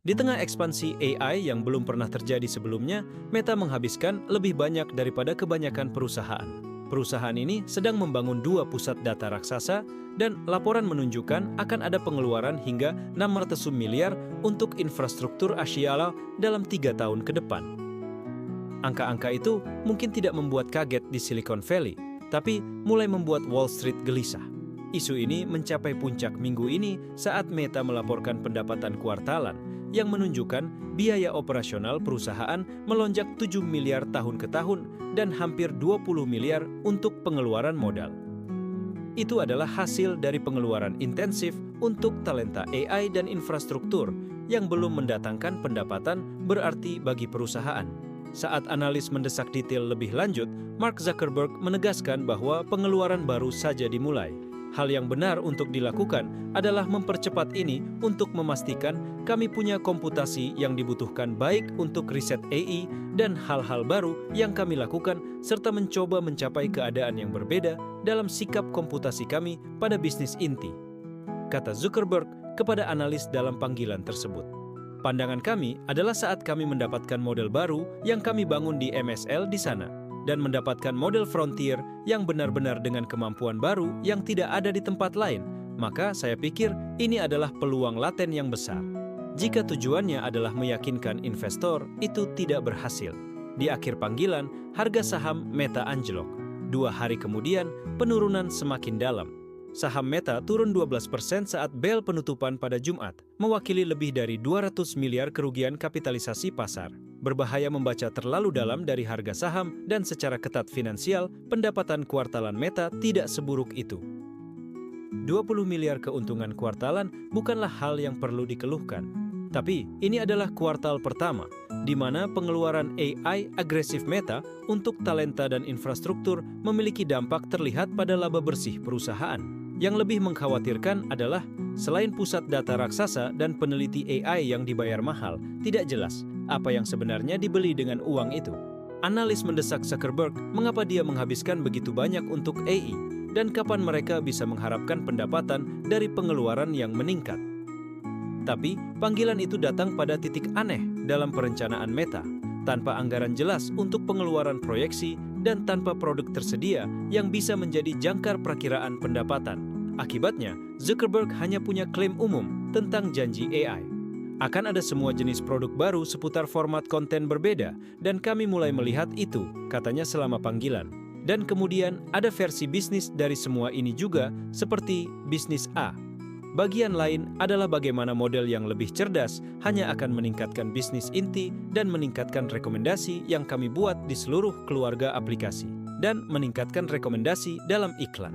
Di tengah ekspansi AI yang belum pernah terjadi sebelumnya, Meta menghabiskan lebih banyak daripada kebanyakan perusahaan. Perusahaan ini sedang membangun 2 pusat data raksasa dan laporan menunjukkan akan ada pengeluaran hingga 600 miliar untuk infrastruktur Asiala dalam 3 tahun ke depan. Angka-angka itu mungkin tidak membuat kaget di Silicon Valley, tapi mulai membuat Wall Street gelisah. Isu ini mencapai puncak minggu ini saat Meta melaporkan pendapatan kuartalan yang menunjukkan biaya operasional perusahaan melonjak 7 miliar tahun ke tahun dan hampir 20 miliar untuk pengeluaran modal. Itu adalah hasil dari pengeluaran intensif untuk talenta AI dan infrastruktur yang belum mendatangkan pendapatan berarti bagi perusahaan. Saat analis mendesak detail lebih lanjut, Mark Zuckerberg menegaskan bahwa pengeluaran baru saja dimulai. Hal yang benar untuk dilakukan adalah mempercepat ini untuk memastikan kami punya komputasi yang dibutuhkan baik untuk riset AI dan hal-hal baru yang kami lakukan serta mencoba mencapai keadaan yang berbeda dalam sikap komputasi kami pada bisnis inti, kata Zuckerberg kepada analis dalam panggilan tersebut. Pandangan kami adalah saat kami mendapatkan model baru yang kami bangun di MSL di sana, dan mendapatkan model frontier yang benar-benar dengan kemampuan baru yang tidak ada di tempat lain, maka saya pikir ini adalah peluang laten yang besar. Jika tujuannya adalah meyakinkan investor, itu tidak berhasil. Di akhir panggilan, harga saham Meta anjlok. 2 hari kemudian, penurunan semakin dalam. Saham Meta turun 12% saat bel penutupan pada Jumat, mewakili lebih dari 200 miliar kerugian kapitalisasi pasar. Berbahaya membaca terlalu dalam dari harga saham dan secara ketat finansial, pendapatan kuartalan Meta tidak seburuk itu. 20 miliar keuntungan kuartalan bukanlah hal yang perlu dikeluhkan. Tapi ini adalah kuartal pertama, di mana pengeluaran AI agresif Meta untuk talenta dan infrastruktur memiliki dampak terlihat pada laba bersih perusahaan. Yang lebih mengkhawatirkan adalah, selain pusat data raksasa dan peneliti AI yang dibayar mahal, tidak jelas apa yang sebenarnya dibeli dengan uang itu. Analis mendesak Zuckerberg mengapa dia menghabiskan begitu banyak untuk AI dan kapan mereka bisa mengharapkan pendapatan dari pengeluaran yang meningkat. Tapi panggilan itu datang pada titik aneh dalam perencanaan Meta, tanpa anggaran jelas untuk pengeluaran proyeksi dan tanpa produk tersedia yang bisa menjadi jangkar perakiraan pendapatan. Akibatnya, Zuckerberg hanya punya klaim umum tentang janji AI. Akan ada semua jenis produk baru seputar format konten berbeda, dan kami mulai melihat itu, katanya selama panggilan. Dan kemudian ada versi bisnis dari semua ini juga, seperti bisnis A. Bagian lain adalah bagaimana model yang lebih cerdas hanya akan meningkatkan bisnis inti dan meningkatkan rekomendasi yang kami buat di seluruh keluarga aplikasi, dan meningkatkan rekomendasi dalam iklan.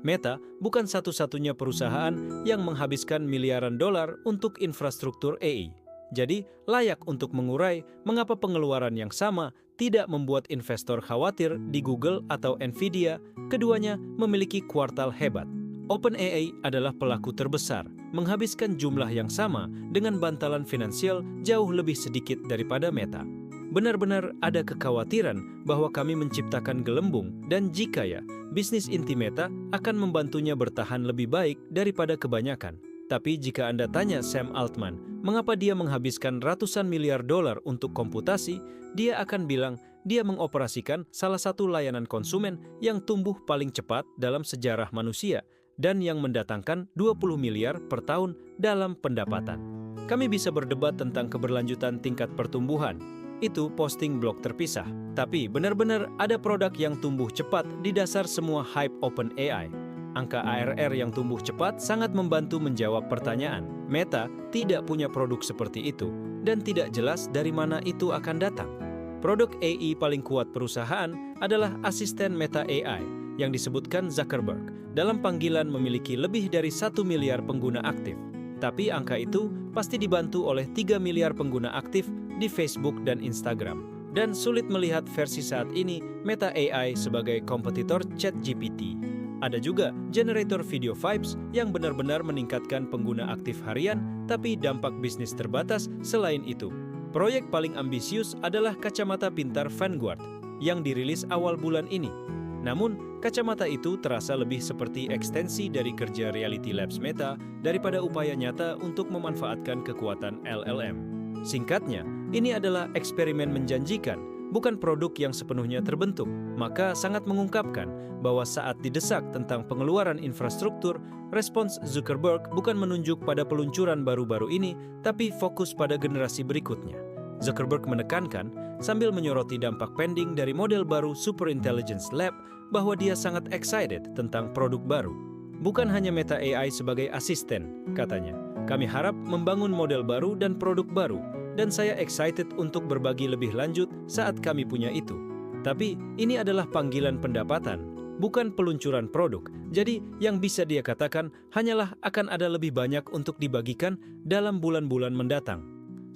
Meta bukan satu-satunya perusahaan yang menghabiskan miliaran dolar untuk infrastruktur AI. Jadi, layak untuk mengurai mengapa pengeluaran yang sama tidak membuat investor khawatir di Google atau Nvidia, keduanya memiliki kuartal hebat. OpenAI adalah pelaku terbesar, menghabiskan jumlah yang sama dengan bantalan finansial jauh lebih sedikit daripada Meta. Benar-benar ada kekhawatiran bahwa kami menciptakan gelembung dan jika ya, bisnis inti Meta akan membantunya bertahan lebih baik daripada kebanyakan. Tapi jika Anda tanya Sam Altman, mengapa dia menghabiskan ratusan miliar dolar untuk komputasi, dia akan bilang dia mengoperasikan salah satu layanan konsumen yang tumbuh paling cepat dalam sejarah manusia dan yang mendatangkan 20 miliar per tahun dalam pendapatan. Kami bisa berdebat tentang keberlanjutan tingkat pertumbuhan. Itu posting blog terpisah. Tapi benar-benar ada produk yang tumbuh cepat di dasar semua hype OpenAI. Angka ARR yang tumbuh cepat sangat membantu menjawab pertanyaan. Meta tidak punya produk seperti itu dan tidak jelas dari mana itu akan datang. Produk AI paling kuat perusahaan adalah asisten Meta AI yang disebutkan Zuckerberg dalam panggilan memiliki lebih dari 1 miliar pengguna aktif. Tapi angka itu pasti dibantu oleh 3 miliar pengguna aktif di Facebook dan Instagram. Dan sulit melihat versi saat ini Meta AI sebagai kompetitor ChatGPT. Ada juga generator video Vibes yang benar-benar meningkatkan pengguna aktif harian, tapi dampak bisnis terbatas selain itu. Proyek paling ambisius adalah kacamata pintar Vanguard yang dirilis awal bulan ini. Namun, kacamata itu terasa lebih seperti ekstensi dari kerja Reality Labs Meta daripada upaya nyata untuk memanfaatkan kekuatan LLM. Singkatnya, ini adalah eksperimen menjanjikan, bukan produk yang sepenuhnya terbentuk, maka sangat mengungkapkan bahwa saat didesak tentang pengeluaran infrastruktur, respons Zuckerberg bukan menunjuk pada peluncuran baru-baru ini, tapi fokus pada generasi berikutnya. Zuckerberg menekankan, sambil menyoroti dampak pending dari model baru Super Intelligence Lab, bahwa dia sangat excited tentang produk baru. Bukan hanya Meta AI sebagai asisten, katanya. Kami harap membangun model baru dan produk baru, dan saya excited untuk berbagi lebih lanjut saat kami punya itu. Tapi ini adalah panggilan pendapatan, bukan peluncuran produk. Jadi yang bisa dia katakan hanyalah akan ada lebih banyak untuk dibagikan dalam bulan-bulan mendatang.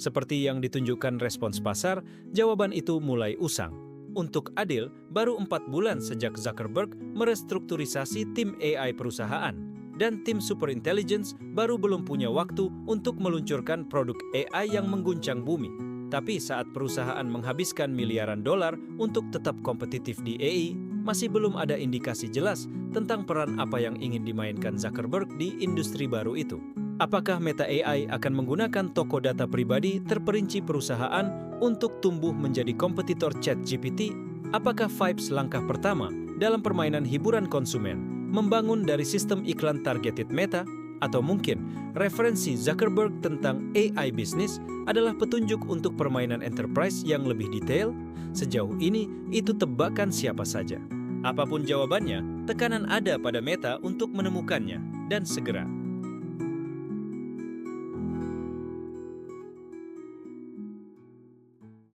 Seperti yang ditunjukkan respons pasar, jawaban itu mulai usang. Untuk adil, baru 4 bulan sejak Zuckerberg merestrukturisasi tim AI perusahaan, dan tim Super Intelligence baru belum punya waktu untuk meluncurkan produk AI yang mengguncang bumi. Tapi saat perusahaan menghabiskan miliaran dolar untuk tetap kompetitif di AI, masih belum ada indikasi jelas tentang peran apa yang ingin dimainkan Zuckerberg di industri baru itu. Apakah Meta AI akan menggunakan toko data pribadi terperinci perusahaan untuk tumbuh menjadi kompetitor ChatGPT? Apakah Vibes langkah pertama dalam permainan hiburan konsumen, membangun dari sistem iklan targeted Meta? Atau mungkin referensi Zuckerberg tentang AI bisnis adalah petunjuk untuk permainan enterprise yang lebih detail? Sejauh ini, itu tebakan siapa saja. Apapun jawabannya, tekanan ada pada Meta untuk menemukannya, dan segera.